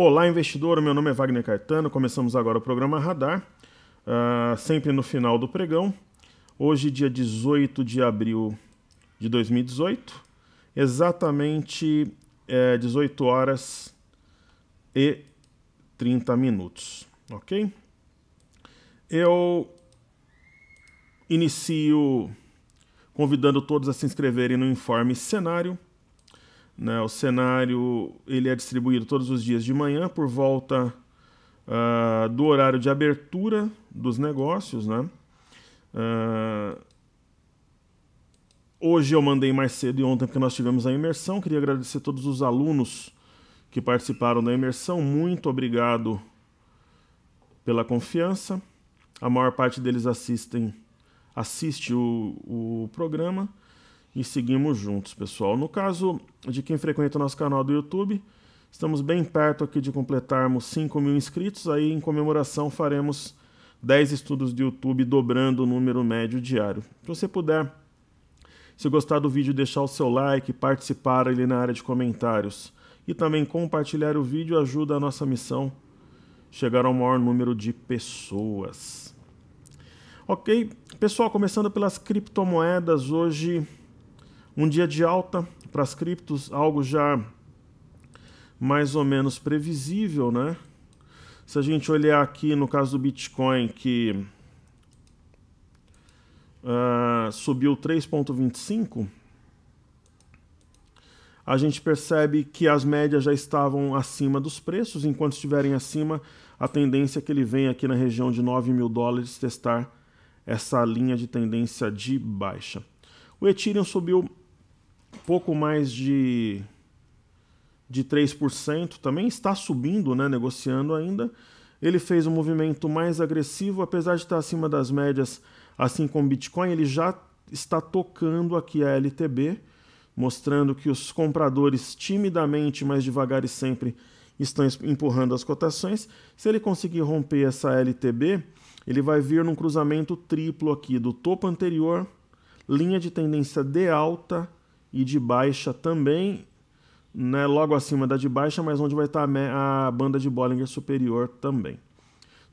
Olá, investidor, meu nome é Wagner Caetano, começamos agora o programa Radar, sempre no final do pregão. Hoje, dia 18 de abril de 2018, exatamente 18 horas e 30 minutos, ok? Eu inicio convidando todos a se inscreverem no Informe Cenário. O cenário ele é distribuído todos os dias de manhã por volta do horário de abertura dos negócios. Hoje eu mandei mais cedo e ontem porque nós tivemos a imersão. Queria agradecer a todos os alunos que participaram da imersão. Muito obrigado pela confiança. A maior parte deles assiste o programa. E seguimos juntos, pessoal. No caso de quem frequenta o nosso canal do YouTube, estamos bem perto aqui de completarmos 5.000 inscritos. Aí, em comemoração, faremos 10 estudos do YouTube, dobrando o número médio diário. Se você puder, se gostar do vídeo, deixar o seu like, participar ali na área de comentários e também compartilhar o vídeo, ajuda a nossa missão chegar ao maior número de pessoas. Ok? Pessoal, começando pelas criptomoedas, hoje um dia de alta para as criptos, algo já mais ou menos previsível, né? Se a gente olhar aqui no caso do Bitcoin, que subiu 3,25, a gente percebe que as médias já estavam acima dos preços. Enquanto estiverem acima, a tendência é que ele venha aqui na região de 9 mil dólares testar essa linha de tendência de baixa. O Ethereum subiu pouco mais de 3%, também está subindo, né, negociando ainda. Ele fez um movimento mais agressivo, apesar de estar acima das médias, assim como o Bitcoin, ele já está tocando aqui a LTB, mostrando que os compradores timidamente, mas devagar e sempre, estão empurrando as cotações. Se ele conseguir romper essa LTB, ele vai vir num cruzamento triplo aqui do topo anterior, linha de tendência de alta e de baixa também, né, logo acima da de baixa, mas onde vai estar a banda de Bollinger superior também.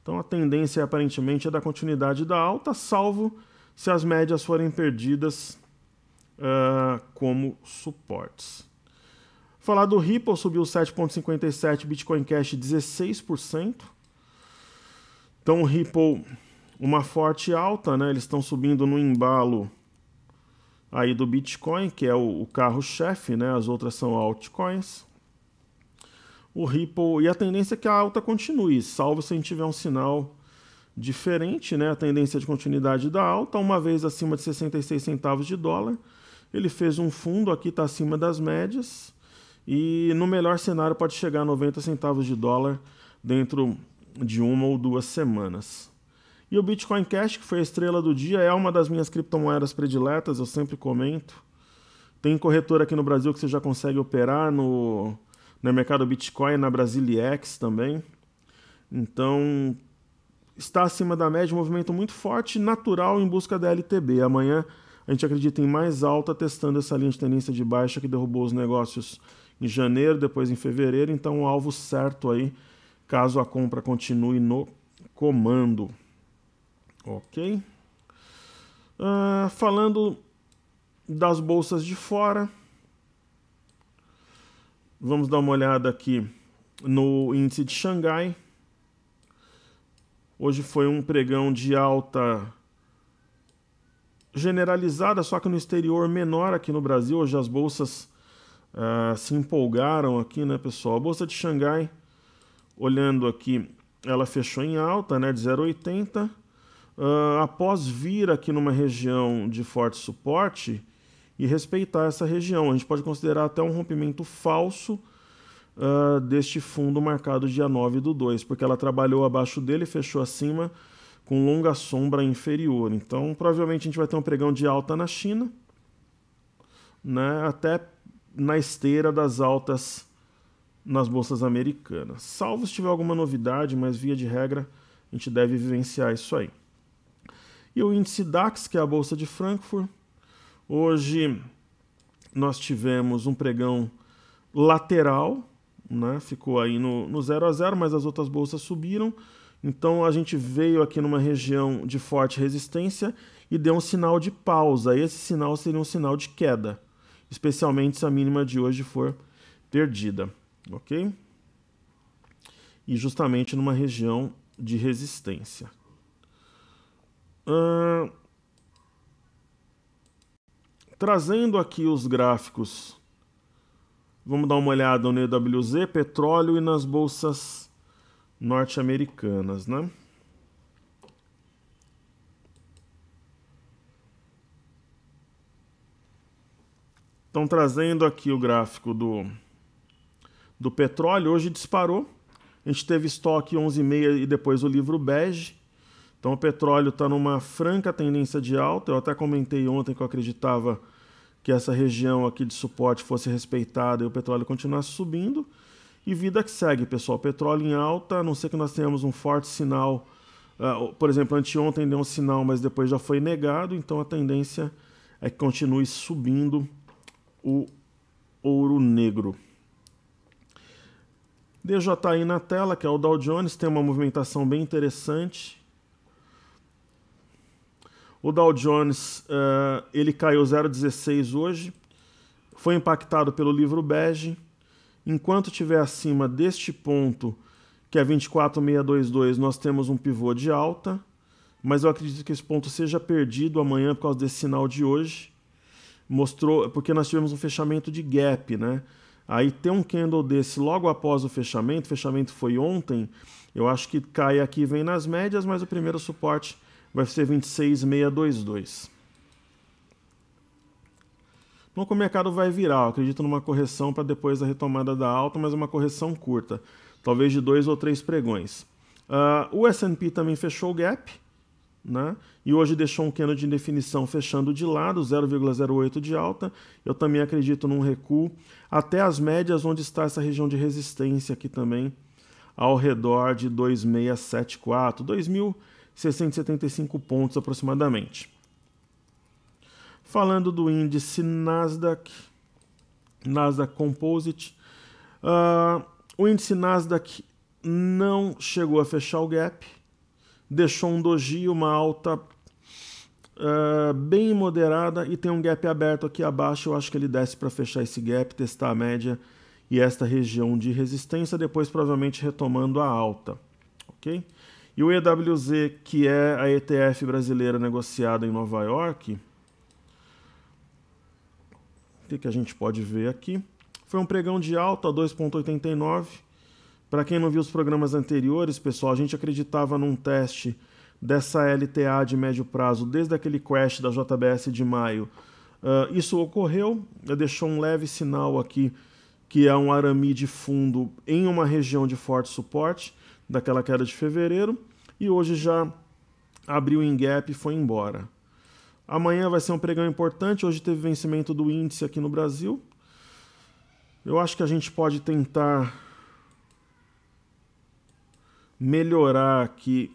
Então a tendência aparentemente é da continuidade da alta, salvo se as médias forem perdidas como suportes. Falar do Ripple, subiu 7,57%, Bitcoin Cash 16%. Então o Ripple, uma forte alta, né, eles estão subindo no embalo aí do Bitcoin, que é o carro-chefe, né? As outras são altcoins. O Ripple, e a tendência é que a alta continue, salvo se a gente tiver um sinal diferente, né? A tendência de continuidade da alta, uma vez acima de 66 centavos de dólar. Ele fez um fundo, aqui está acima das médias, e no melhor cenário pode chegar a 90 centavos de dólar dentro de 1 ou 2 semanas. E o Bitcoin Cash, que foi a estrela do dia, é uma das minhas criptomoedas prediletas, eu sempre comento. Tem corretora aqui no Brasil que você já consegue operar no mercado Bitcoin, na Brasiliex também. Então, está acima da média, um movimento muito forte, natural em busca da LTB. Amanhã a gente acredita em mais alta, testando essa linha de tendência de baixa que derrubou os negócios em janeiro, depois em fevereiro. Então, um alvo certo aí, caso a compra continue no comando. Ok. Falando das bolsas de fora, vamos dar uma olhada aqui no índice de Xangai. Hoje foi um pregão de alta generalizada, só que no exterior menor aqui no Brasil. Hoje as bolsas se empolgaram aqui, né, pessoal? A bolsa de Xangai, olhando aqui, ela fechou em alta, né, de 0,80. Após vir aqui numa região de forte suporte e respeitar essa região. A gente pode considerar até um rompimento falso deste fundo marcado dia 9/2, porque ela trabalhou abaixo dele e fechou acima com longa sombra inferior. Então, provavelmente a gente vai ter um pregão de alta na China, né, até na esteira das altas nas bolsas americanas. Salvo se tiver alguma novidade, mas via de regra a gente deve vivenciar isso aí. E o índice DAX, que é a Bolsa de Frankfurt, hoje nós tivemos um pregão lateral, né? Ficou aí no 0 a 0, mas as outras bolsas subiram. Então a gente veio aqui numa região de forte resistência e deu um sinal de pausa. Esse sinal seria um sinal de queda, especialmente se a mínima de hoje for perdida, ok? E justamente numa região de resistência. Trazendo aqui os gráficos, vamos dar uma olhada no EWZ, petróleo e nas bolsas norte-americanas, né? Então, trazendo aqui o gráfico do petróleo, hoje disparou. A gente teve estoque 11,5 e depois o livro bege. Então, o petróleo está numa franca tendência de alta. Eu até comentei ontem que eu acreditava que essa região aqui de suporte fosse respeitada e o petróleo continuasse subindo. E vida que segue, pessoal. Petróleo em alta, a não ser que nós tenhamos um forte sinal. Por exemplo, anteontem deu um sinal, mas depois já foi negado. Então, a tendência é que continue subindo o ouro negro. DJI na tela, que é o Dow Jones, tem uma movimentação bem interessante. O Dow Jones, ele caiu 0,16 hoje, foi impactado pelo livro bege. Enquanto estiver acima deste ponto, que é 24,622, nós temos um pivô de alta, mas eu acredito que esse ponto seja perdido amanhã por causa desse sinal de hoje. Mostrou, porque nós tivemos um fechamento de gap, né? Aí tem um candle desse logo após o fechamento foi ontem, eu acho que cai aqui e vem nas médias, mas o primeiro suporte vai ser 26,622. Então o mercado vai virar, eu acredito numa correção para depois da retomada da alta, mas uma correção curta, talvez de 2 ou 3 pregões. O S&P também fechou o gap, né? E hoje deixou um candle de indefinição fechando de lado, 0,08 de alta. Eu também acredito num recuo até as médias, onde está essa região de resistência aqui também, ao redor de 2.674, 2.675 pontos aproximadamente. Falando do índice Nasdaq Composite, o índice Nasdaq não chegou a fechar o gap, deixou um doji, uma alta bem moderada e tem um gap aberto aqui abaixo. Eu acho que ele desce para fechar esse gap, testar a média e esta região de resistência, depois provavelmente retomando a alta, ok? E o EWZ, que é a ETF brasileira negociada em Nova York, o que a gente pode ver aqui? Foi um pregão de alta, 2,89. Para quem não viu os programas anteriores, pessoal, a gente acreditava num teste dessa LTA de médio prazo desde aquele crash da JBS de maio. Isso ocorreu, deixou um leve sinal aqui, que é um arame de fundo em uma região de forte suporte, daquela queda de fevereiro, e hoje já abriu em gap e foi embora. Amanhã vai ser um pregão importante, hoje teve vencimento do índice aqui no Brasil. Eu acho que a gente pode tentar melhorar aqui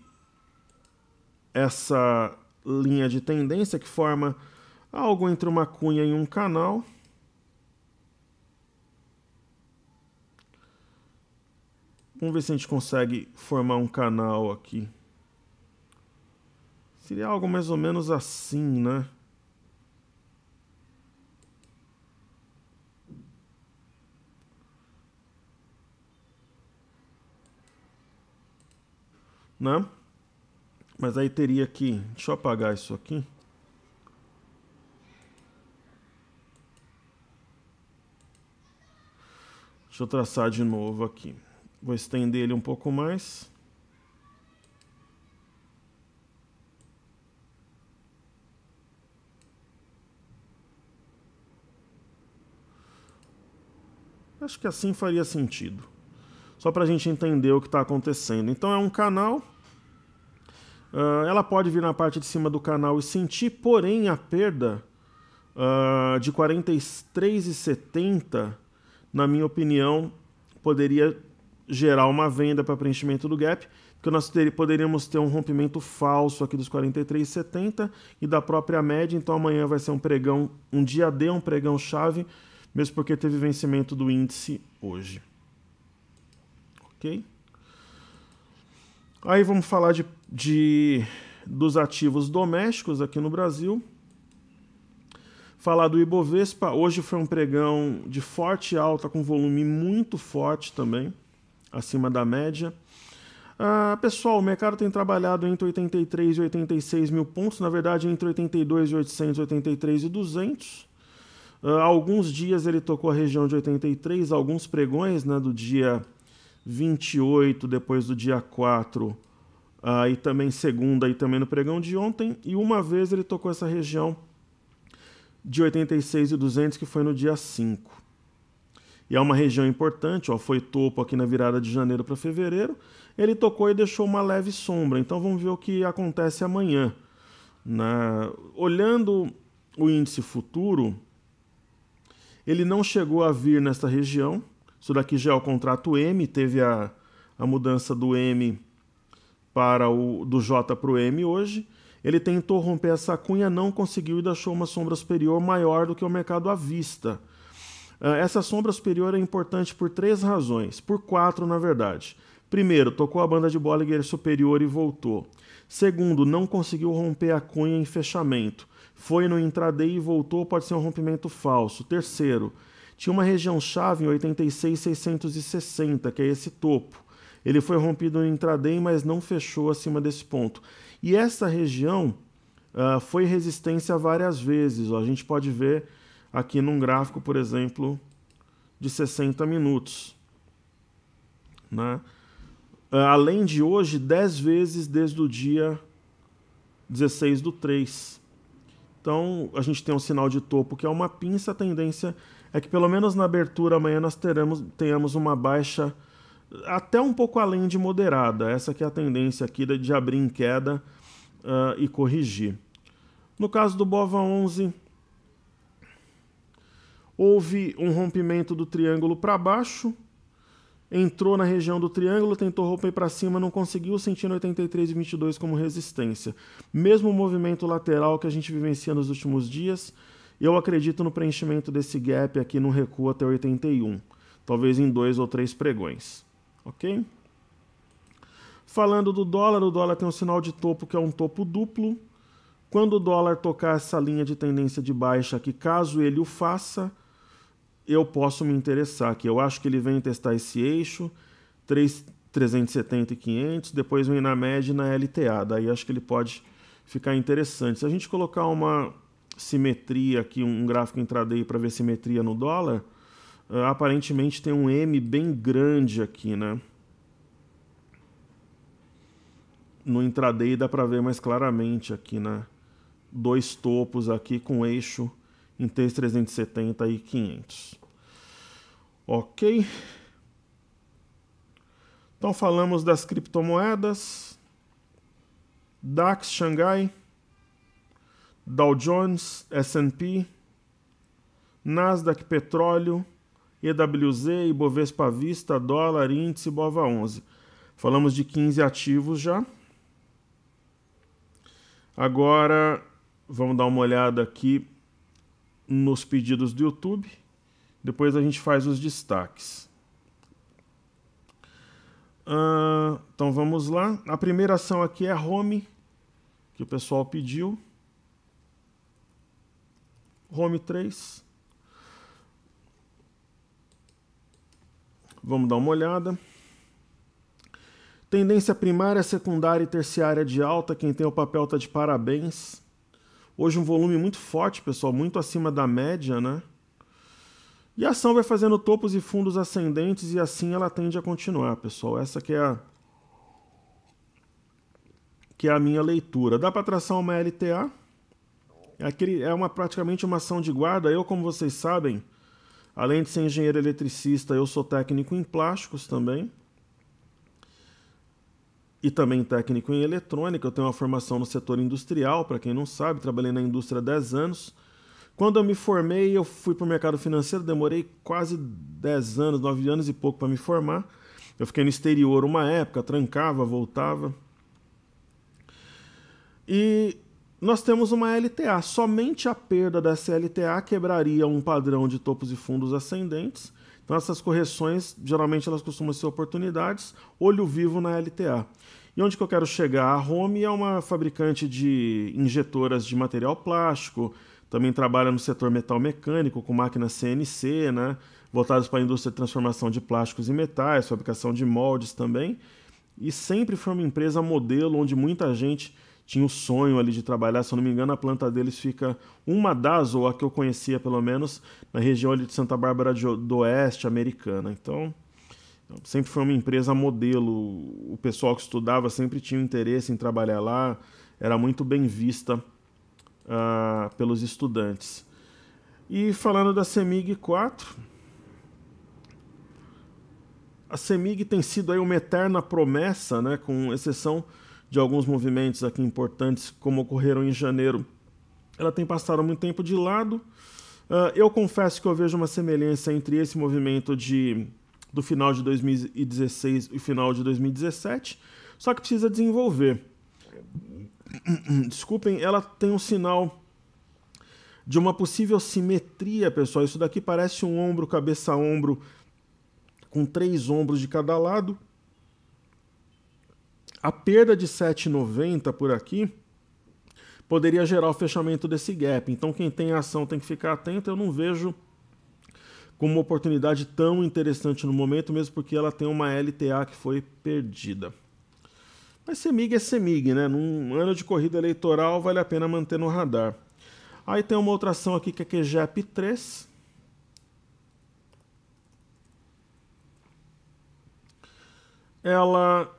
essa linha de tendência que forma algo entre uma cunha e um canal. Vamos ver se a gente consegue formar um canal aqui. Seria algo mais ou menos assim, né? Né? Mas aí teria que... Deixa eu apagar isso aqui. Deixa eu traçar de novo aqui. Vou estender ele um pouco mais. Acho que assim faria sentido. Só para a gente entender o que está acontecendo. Então é um canal. Ela pode vir na parte de cima do canal e sentir, porém a perda de 43,70, na minha opinião, poderia gerar uma venda para preenchimento do gap, porque nós poderíamos ter um rompimento falso aqui dos 43,70 e da própria média. Então amanhã vai ser um pregão, um dia D, um pregão chave, mesmo porque teve vencimento do índice hoje. ok? Aí vamos falar dos ativos domésticos aqui no Brasil. Falar do Ibovespa, hoje foi um pregão de forte alta, com volume muito forte também, acima da média. Pessoal, o mercado tem trabalhado entre 83 e 86 mil pontos, na verdade entre 82.800 e 83.200. Alguns dias ele tocou a região de 83, alguns pregões, né, do dia 28, depois do dia 4, e também segunda, e também no pregão de ontem, e uma vez ele tocou essa região de 86.200, que foi no dia 5. E é uma região importante, ó, foi topo aqui na virada de janeiro para fevereiro, ele tocou e deixou uma leve sombra, então vamos ver o que acontece amanhã. Olhando o índice futuro, ele não chegou a vir nessa região, isso daqui já é o contrato M, teve a mudança do M do J para o M hoje. Ele tentou romper essa cunha, não conseguiu e deixou uma sombra superior maior do que o mercado à vista. Essa sombra superior é importante por 3 razões, por 4 na verdade. Primeiro, tocou a banda de Bollinger superior e voltou. Segundo, não conseguiu romper a cunha em fechamento. Foi no intraday e voltou, pode ser um rompimento falso. Terceiro, tinha uma região-chave em 86.660, que é esse topo. Ele foi rompido no intraday, mas não fechou acima desse ponto. E essa região foi resistência várias vezes. Ó. A gente pode ver aqui num gráfico, por exemplo, de 60 minutos. Né? Além de hoje, 10 vezes desde o dia 16/3. Então, a gente tem um sinal de topo que é uma pinça. A tendência é que, pelo menos na abertura amanhã, nós tenhamos uma baixa até um pouco além de moderada. Essa que é a tendência aqui de abrir em queda e corrigir. No caso do BOVA11, houve um rompimento do triângulo para baixo, entrou na região do triângulo, tentou romper para cima, não conseguiu, sentindo 83,22 como resistência. Mesmo movimento lateral que a gente vivencia nos últimos dias, eu acredito no preenchimento desse gap aqui no recuo até 81, talvez em 2 ou 3 pregões. Ok? Falando do dólar, o dólar tem um sinal de topo que é um topo duplo. Quando o dólar tocar essa linha de tendência de baixa aqui, caso ele o faça, eu posso me interessar aqui. Eu acho que ele vem testar esse eixo, 370 e 500, depois vem na média e na LTA. Daí acho que ele pode ficar interessante. Se a gente colocar uma simetria aqui, um gráfico intraday para ver simetria no dólar, aparentemente tem um M bem grande aqui, né? No intraday dá para ver mais claramente aqui, né? 2 topos aqui com eixo em 370 e 500. Ok? Então falamos das criptomoedas, DAX, Xangai, Dow Jones, S&P, Nasdaq, petróleo, EWZ, Ibovespa à vista, dólar, índice, BOVA11. Falamos de 15 ativos já. Agora vamos dar uma olhada aqui nos pedidos do YouTube. Depois a gente faz os destaques. Então vamos lá. A primeira ação aqui é a Home, que o pessoal pediu. Home 3. Vamos dar uma olhada. Tendência primária, secundária e terciária de alta. Quem tem o papel está de parabéns. Hoje um volume muito forte, pessoal, muito acima da média, né? E a ação vai fazendo topos e fundos ascendentes e assim ela tende a continuar, pessoal. Essa que é a minha leitura. Dá para traçar uma LTA. Praticamente uma ação de guarda. Eu, como vocês sabem, além de ser engenheiro eletricista, eu sou técnico em plásticos também. E também técnico em eletrônica. Eu tenho uma formação no setor industrial, para quem não sabe, trabalhei na indústria há 10 anos. Quando eu me formei, eu fui para o mercado financeiro, demorei quase 10 anos, 9 anos e pouco para me formar. Eu fiquei no exterior uma época, trancava, voltava. E nós temos uma LTA. Somente a perda dessa LTA quebraria um padrão de topos e fundos ascendentes. Então essas correções, geralmente elas costumam ser oportunidades, olho vivo na LTA. E onde que eu quero chegar? A Home é uma fabricante de injetoras de material plástico, também trabalha no setor metal mecânico, com máquinas CNC, né, voltadas para a indústria de transformação de plásticos e metais, fabricação de moldes também. E sempre foi uma empresa modelo, onde muita gente tinha o sonho ali de trabalhar. Se eu não me engano, a planta deles fica, uma das, ou a que eu conhecia pelo menos, na região ali de Santa Bárbara do Oeste, americana. Então, sempre foi uma empresa modelo. O pessoal que estudava sempre tinha interesse em trabalhar lá, era muito bem vista pelos estudantes. E falando da CEMIG 4, a CEMIG tem sido aí uma eterna promessa, né, com exceção de alguns movimentos aqui importantes, como ocorreram em janeiro. Ela tem passado muito tempo de lado. Eu confesso que eu vejo uma semelhança entre esse movimento do final de 2016 e final de 2017, só que precisa desenvolver. Desculpem, ela tem um sinal de uma possível simetria, pessoal. Isso daqui parece um ombro, cabeça-ombro, com 3 ombros de cada lado. A perda de 7,90 por aqui poderia gerar o fechamento desse gap. Então quem tem ação tem que ficar atento. Eu não vejo como uma oportunidade tão interessante no momento, mesmo porque ela tem uma LTA que foi perdida. Mas CEMIG é CEMIG, né? Num ano de corrida eleitoral vale a pena manter no radar. Aí tem uma outra ação aqui que é QGEP 3. Ela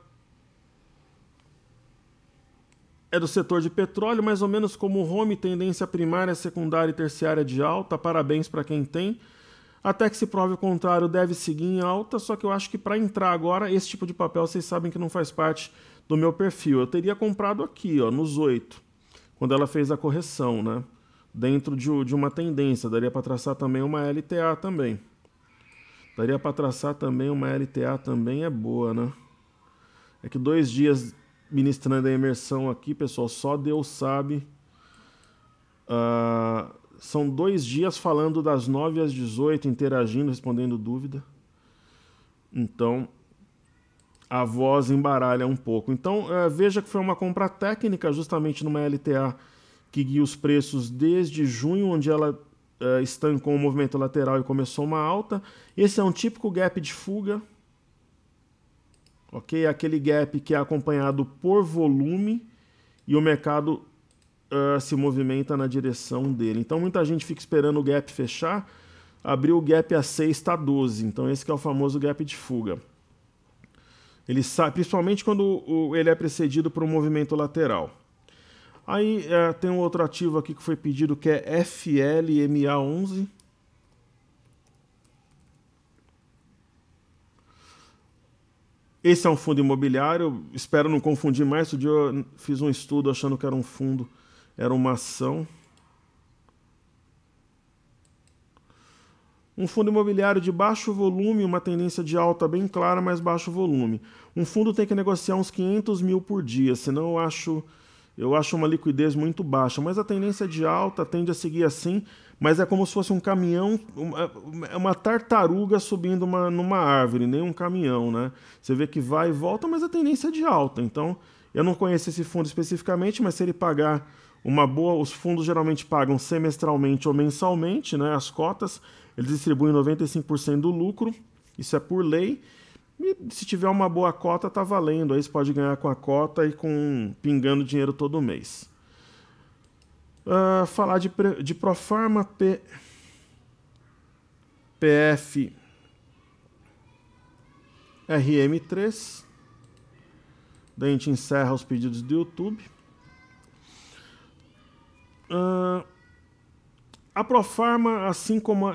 é do setor de petróleo, mais ou menos como o Home, tendência primária, secundária e terciária de alta. Parabéns para quem tem. Até que se prove o contrário, deve seguir em alta, só que eu acho que para entrar agora, esse tipo de papel vocês sabem que não faz parte do meu perfil. Eu teria comprado aqui, ó, nos 8, quando ela fez a correção, né? Dentro de uma tendência. Daria para traçar também uma LTA também. Daria para traçar também uma LTA também, é boa, né? É que 2 dias ministrando a imersão aqui, pessoal, só Deus sabe. São 2 dias falando das 9 às 18, interagindo, respondendo dúvida. Então, a voz embaralha um pouco. Então, veja que foi uma compra técnica, justamente numa LTA que guia os preços desde junho, onde ela estancou um movimento lateral e começou uma alta. Esse é um típico gap de fuga. Ok? Aquele gap que é acompanhado por volume e o mercado se movimenta na direção dele. Então muita gente fica esperando o gap fechar, abriu o gap a 6, está 12. Então esse que é o famoso gap de fuga. Ele sai, principalmente quando ele é precedido por um movimento lateral. Aí tem um outro ativo aqui que foi pedido, que é FLMA11. Esse é um fundo imobiliário, espero não confundir mais. Outro dia eu fiz um estudo achando que era um fundo, era uma ação. Um fundo imobiliário de baixo volume, uma tendência de alta bem clara, mas baixo volume. Um fundo tem que negociar uns 500 mil por dia, senão eu acho uma liquidez muito baixa. Mas a tendência de alta tende a seguir assim, mas é como se fosse um caminhão, uma tartaruga subindo numa árvore, nem um caminhão, né? Você vê que vai e volta, mas a tendência é de alta. Então, eu não conheço esse fundo especificamente, mas se ele pagar uma boa... Os fundos geralmente pagam semestralmente ou mensalmente, né? As cotas, eles distribuem 95% do lucro, isso é por lei. E se tiver uma boa cota, tá valendo. Aí você pode ganhar com a cota e pingando dinheiro todo mês. Falar de Profarma PF RM3. Daí a gente encerra os pedidos do YouTube. A Profarma, assim como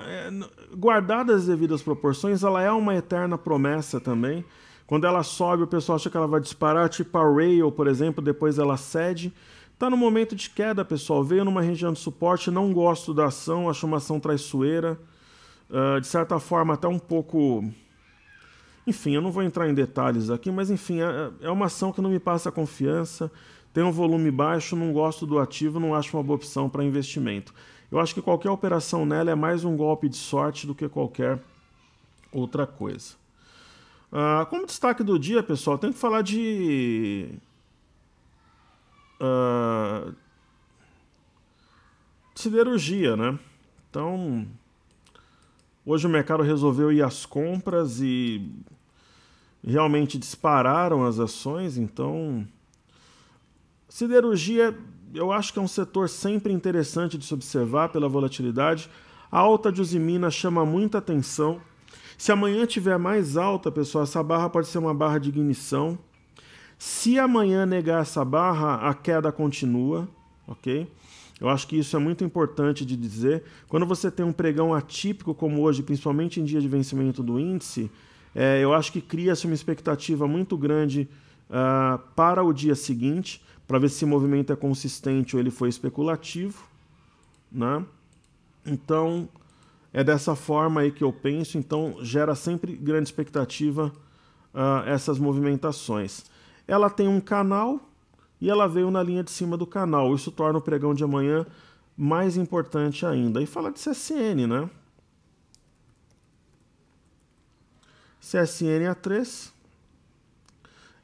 guardadas as devidas proporções, ela é uma eterna promessa também. Quando ela sobe, o pessoal acha que ela vai disparar, tipo a Rail, por exemplo, depois ela cede. Está no momento de queda, pessoal. Veio numa região de suporte, não gosto da ação, acho uma ação traiçoeira. De certa forma, até um pouco... Enfim, eu não vou entrar em detalhes aqui, mas enfim, é uma ação que não me passa confiança, tem um volume baixo, não gosto do ativo, não acho uma boa opção para investimento. Eu acho que qualquer operação nela é mais um golpe de sorte do que qualquer outra coisa. Como destaque do dia, pessoal, tem que falar de siderurgia, né? Então, hoje o mercado resolveu ir às compras e realmente dispararam as ações. Então, siderurgia, eu acho que é um setor sempre interessante de se observar pela volatilidade. A alta de Usiminas chama muita atenção. Se amanhã tiver mais alta, pessoal, essa barra pode ser uma barra de ignição. Se amanhã negar essa barra, a queda continua, ok? Eu acho que isso é muito importante de dizer. Quando você tem um pregão atípico como hoje, principalmente em dia de vencimento do índice, eu acho que cria-se uma expectativa muito grande para o dia seguinte, para ver se esse movimento é consistente ou ele foi especulativo, né? Então, é dessa forma aí que eu penso. Então, gera sempre grande expectativa essas movimentações. Ela tem um canal e ela veio na linha de cima do canal. Isso torna o pregão de amanhã mais importante ainda. E fala de CSN, né? CSN A3.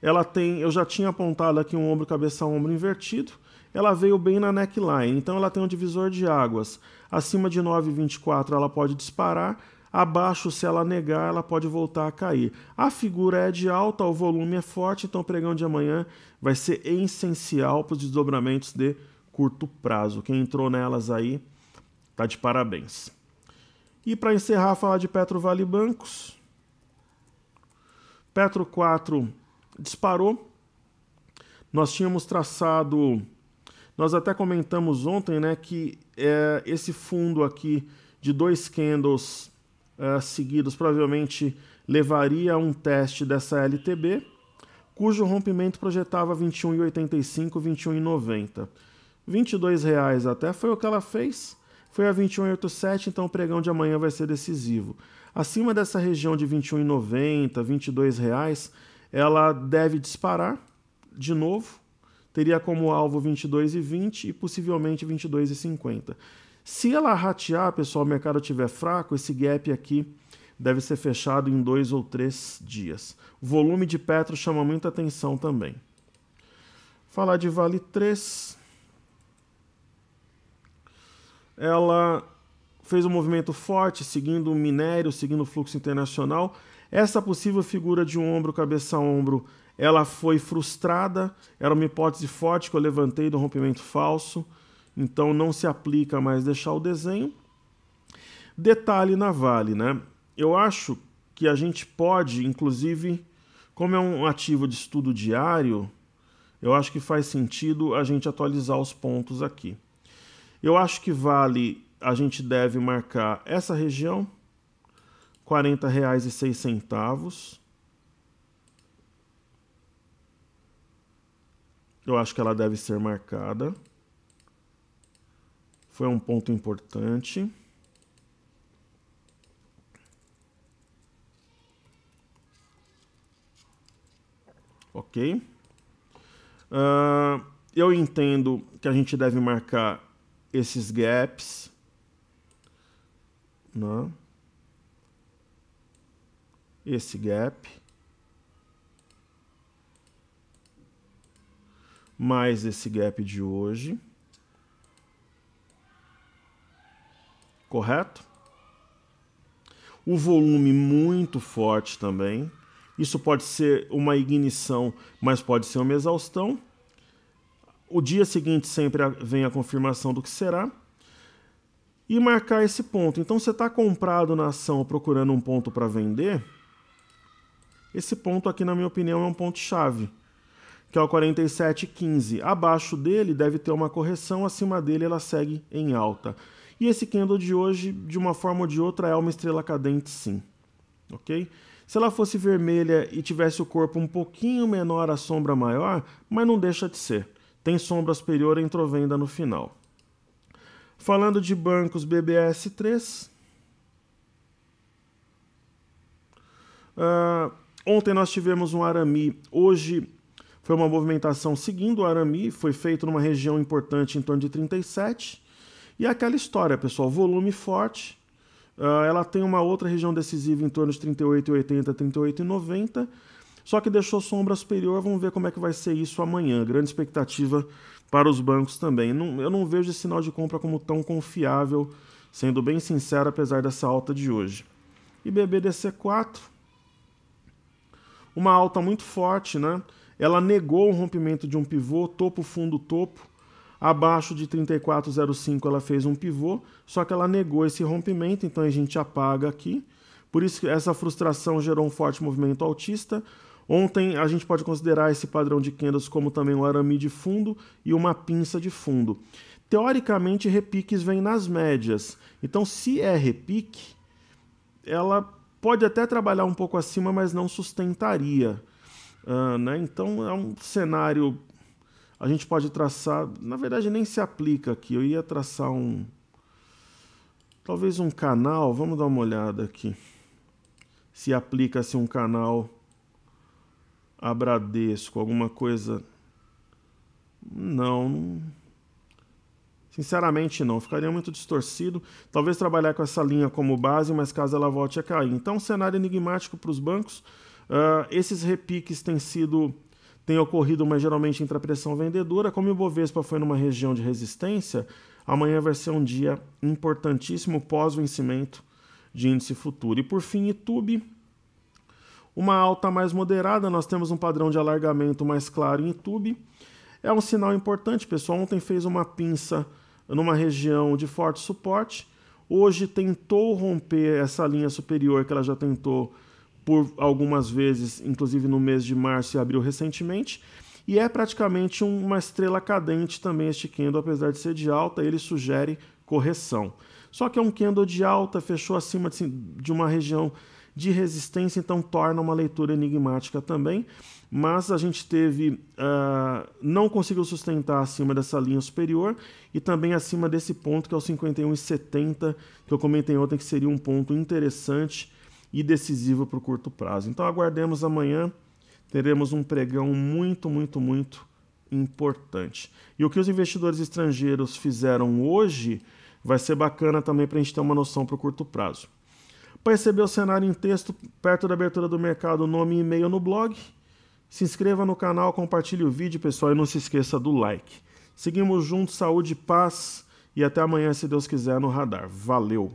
Ela tem, eu já tinha apontado aqui um ombro, cabeça, ombro invertido. Ela veio bem na neckline, então ela tem um divisor de águas. Acima de 9,24 ela pode disparar, abaixo, se ela negar, ela pode voltar a cair. A figura é de alta, o volume é forte, então o pregão de amanhã vai ser essencial para os desdobramentos de curto prazo. Quem entrou nelas aí tá de parabéns. E para encerrar, falar de Petro Vale Bancos. Petro 4 disparou. Nós tínhamos traçado... Nós até comentamos ontem, né, que esse fundo aqui de 2 candles seguidos provavelmente levaria a um teste dessa LTB, cujo rompimento projetava 21,85, 21,90. R$22 até foi o que ela fez, foi a 21,87, então o pregão de amanhã vai ser decisivo. Acima dessa região de 21,90, R$22, ela deve disparar de novo. Teria como alvo 22,20 e possivelmente 22,50. Se ela ratear, pessoal, o mercado estiver fraco, esse gap aqui deve ser fechado em 2 ou 3 dias. O volume de Petro chama muita atenção também. Falar de Vale 3. Ela fez um movimento forte, seguindo o minério, seguindo o fluxo internacional. Essa possível figura de um ombro, cabeça, ombro, ela foi frustrada, era uma hipótese forte que eu levantei do rompimento falso, então não se aplica mais deixar o desenho. Detalhe na Vale, né? Eu acho que a gente pode, inclusive, como é um ativo de estudo diário, eu acho que faz sentido a gente atualizar os pontos aqui. Eu acho que Vale, a gente deve marcar essa região, R$40,06. Eu acho que ela deve ser marcada. Foi um ponto importante. Ok? Eu entendo que a gente deve marcar esses gaps, né? Esse gap. Mais esse gap de hoje. Correto? O volume muito forte também. Isso pode ser uma ignição, mas pode ser uma exaustão. O dia seguinte sempre vem a confirmação do que será. E marcar esse ponto. Então, você está comprado na ação procurando um ponto para vender. Esse ponto aqui, na minha opinião, é um ponto-chave, que é o 47,15. Abaixo dele deve ter uma correção, acima dele ela segue em alta. E esse candle de hoje, de uma forma ou de outra, é uma estrela cadente sim. Ok? Se ela fosse vermelha e tivesse o corpo um pouquinho menor, a sombra maior, mas não deixa de ser. Tem sombra superior em Trovenda no final. Falando de bancos, BBS3. Ontem nós tivemos um Arami, hoje foi uma movimentação seguindo o Arami, foi feito numa região importante em torno de 37. E aquela história, pessoal, volume forte, Ela tem uma outra região decisiva em torno de 38,80, 38,90, só que deixou sombra superior. Vamos ver como é que vai ser isso amanhã. Grande expectativa para os bancos também. Eu não vejo esse sinal de compra como tão confiável, sendo bem sincero, apesar dessa alta de hoje. E BBDC4, uma alta muito forte, né? Ela negou o rompimento de um pivô, topo, fundo, topo. Abaixo de 34,05 ela fez um pivô, só que ela negou esse rompimento, então a gente apaga aqui. Por isso que essa frustração gerou um forte movimento altista. Ontem a gente pode considerar esse padrão de candles como também um arame de fundo e uma pinça de fundo. Teoricamente, repiques vêm nas médias. Então, se é repique, ela pode até trabalhar um pouco acima, mas não sustentaria. Né? Então, é um cenário... A gente pode traçar... Na verdade, nem se aplica aqui. Eu ia traçar talvez um canal. Vamos dar uma olhada aqui. Se aplica-se um canal a Bradesco, alguma coisa... Não. Sinceramente, não. Ficaria muito distorcido. Talvez trabalhar com essa linha como base, mas caso ela volte a cair. Então, cenário enigmático para os bancos. Esses repiques têm ocorrido, mas geralmente entre a pressão vendedora. Como o Ibovespa foi numa região de resistência, amanhã vai ser um dia importantíssimo pós-vencimento de índice futuro. E por fim, YouTube, uma alta mais moderada. Nós temos um padrão de alargamento mais claro em YouTube. É um sinal importante, pessoal. Ontem fez uma pinça numa região de forte suporte. Hoje tentou romper essa linha superior que ela já tentou por algumas vezes, inclusive no mês de março e abril recentemente, e é praticamente uma estrela cadente também este candle, apesar de ser de alta, ele sugere correção. Só que é um candle de alta, fechou acima de uma região de resistência, então torna uma leitura enigmática também, mas a gente não conseguiu sustentar acima dessa linha superior e também acima desse ponto que é o 51,70, que eu comentei ontem que seria um ponto interessante e decisivo para o curto prazo. Então aguardemos amanhã, teremos um pregão muito, muito, muito importante. E o que os investidores estrangeiros fizeram hoje vai ser bacana também para a gente ter uma noção para o curto prazo. Para receber o cenário em texto, perto da abertura do mercado, nome e e-mail no blog. Se inscreva no canal, compartilhe o vídeo, pessoal, e não se esqueça do like. Seguimos juntos, saúde, paz e até amanhã, se Deus quiser, no radar. Valeu!